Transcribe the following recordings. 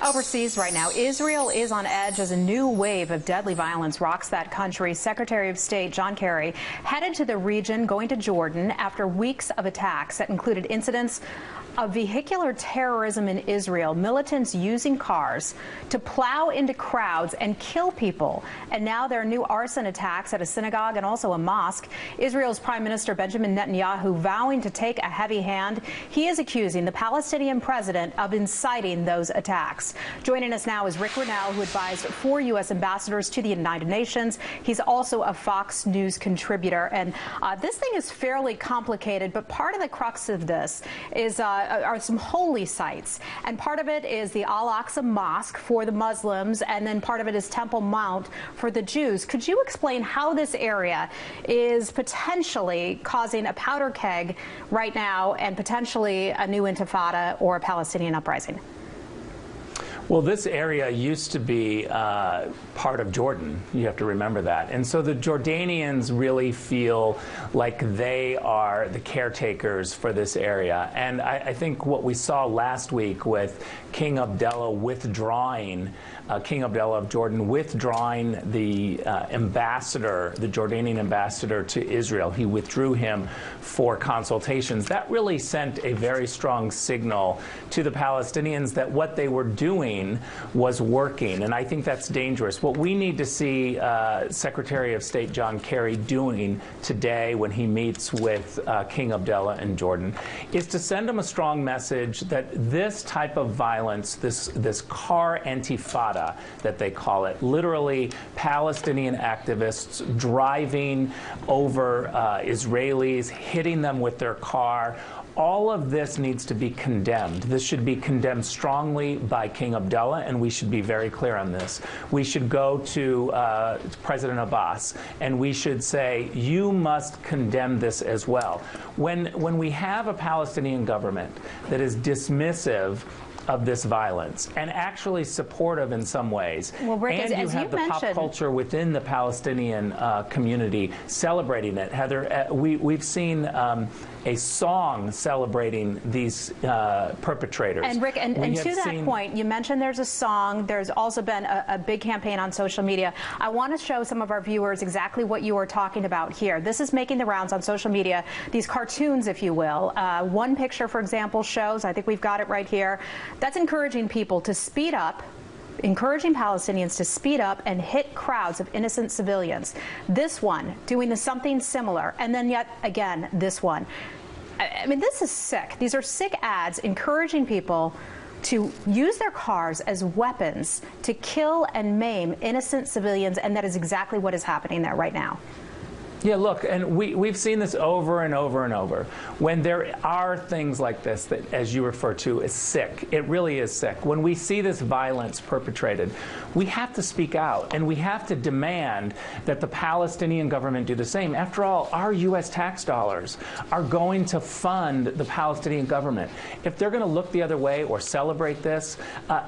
Overseas right now, Israel is on edge as a new wave of deadly violence rocks that country. Secretary of State John Kerry headed to the region, going to Jordan after weeks of attacks that included incidents of vehicular terrorism in Israel, militants using cars to plow into crowds and kill people. And now there are new arson attacks at a synagogue and also a mosque. Israel's Prime Minister Benjamin Netanyahu vowing to take a heavy hand. He is accusing the Palestinian president of inciting those attacks. Joining us now is Ric Grenell, who advised 4 U.S. ambassadors to the United Nations. He's also a Fox News contributor. And this thing is fairly complicated, but part of the crux of this is are some holy sites. And part of it is the Al-Aqsa Mosque for the Muslims, and then part of it is Temple Mount for the Jews. Could you explain how this area is potentially causing a powder keg right now and potentially a new intifada or a Palestinian uprising? Well, this area used to be part of Jordan. You have to remember that. And so the Jordanians really feel like they are the caretakers for this area. And I think what we saw last week with King Abdullah withdrawing, King Abdullah of Jordan withdrawing the ambassador, the Jordanian ambassador to Israel. He withdrew him for consultations. That really sent a very strong signal to the Palestinians that what they were doing was working, and I think that's dangerous. What we need to see Secretary of State John Kerry doing today when he meets with King Abdullah in Jordan is to send him a strong message that this type of violence, this car intifada that they call it, literally Palestinian activists driving over Israelis, hitting them with their car, all of this needs to be condemned. This should be condemned strongly by King Abdullah, and we should be very clear on this. We should go to President Abbas, and we should say, you must condemn this as well. When we have a Palestinian government that is dismissive of this violence and actually supportive in some ways, well, Rick, and you have the pop culture within the Palestinian community celebrating it. Heather, we've seen a song celebrating these perpetrators. And Rick, and to that point, you mentioned there's a song. There's also been a big campaign on social media. I want to show some of our viewers exactly what you are talking about here. This is making the rounds on social media, these cartoons, if you will. One picture, for example, shows, I think we've got it right here, that's encouraging people to speed up, encouraging Palestinians to speed up and hit crowds of innocent civilians. This one doing something similar, and then yet again this one. I mean, this is sick. These are sick ads encouraging people to use their cars as weapons to kill and maim innocent civilians, and that is exactly what is happening there right now. Yeah, look, and we've seen this over and over and over. When there are things like this that, as you refer to, is sick, it really is sick. When we see this violence perpetrated, we have to speak out, and we have to demand that the Palestinian government do the same. After all, our U.S. tax dollars are going to fund the Palestinian government. If they're going to look the other way or celebrate this,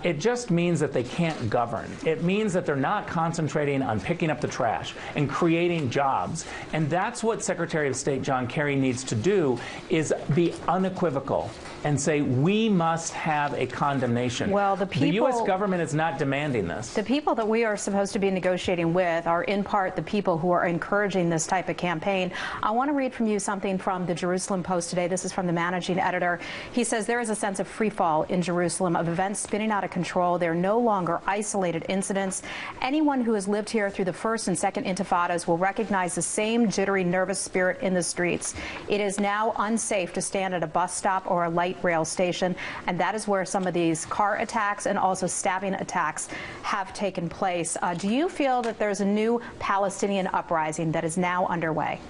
it just means that they can't govern. It means that they're not concentrating on picking up the trash and creating jobs. And that's what Secretary of State John Kerry needs to do, is be unequivocal and say we must have a condemnation. Well, the U.S. government is not demanding this. The people that we are supposed to be negotiating with are in part the people who are encouraging this type of campaign. I want to read from you something from the Jerusalem Post today. This is from the managing editor. He says there is a sense of free fall in Jerusalem, of events spinning out of control. They're no longer isolated incidents. Anyone who has lived here through the first and second intifadas will recognize the same jittery, nervous spirit in the streets. It is now unsafe to stand at a bus stop or a light rail station, and that is where some of these car attacks and also stabbing attacks have taken place. Do you feel that there's a new Palestinian uprising that is now underway?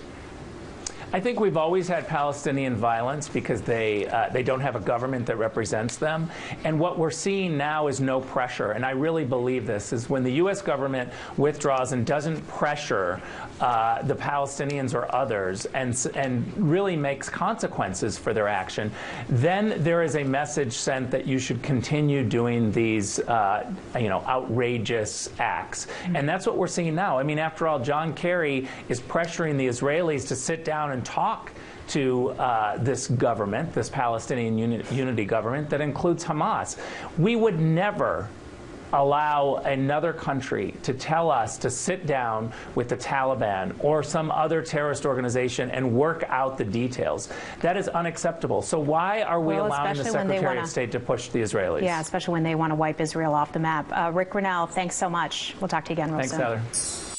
I think we've always had Palestinian violence because they don't have a government that represents them. And what we're seeing now is no pressure. And I really believe this is when the U.S. government withdraws and doesn't pressure the Palestinians or others and really makes consequences for their action, then there is a message sent that you should continue doing these outrageous acts. And that's what we're seeing now. I mean, after all, John Kerry is pressuring the Israelis to sit down and talk to this government, this Palestinian unity government that includes Hamas. We would never allow another country to tell us to sit down with the Taliban or some other terrorist organization and work out the details. That is unacceptable. So why are we allowing the Secretary of State to push the Israelis? Yeah, especially when they want to wipe Israel off the map. Ric Grenell, thanks so much. We'll talk to you again real soon. Thanks, Heather.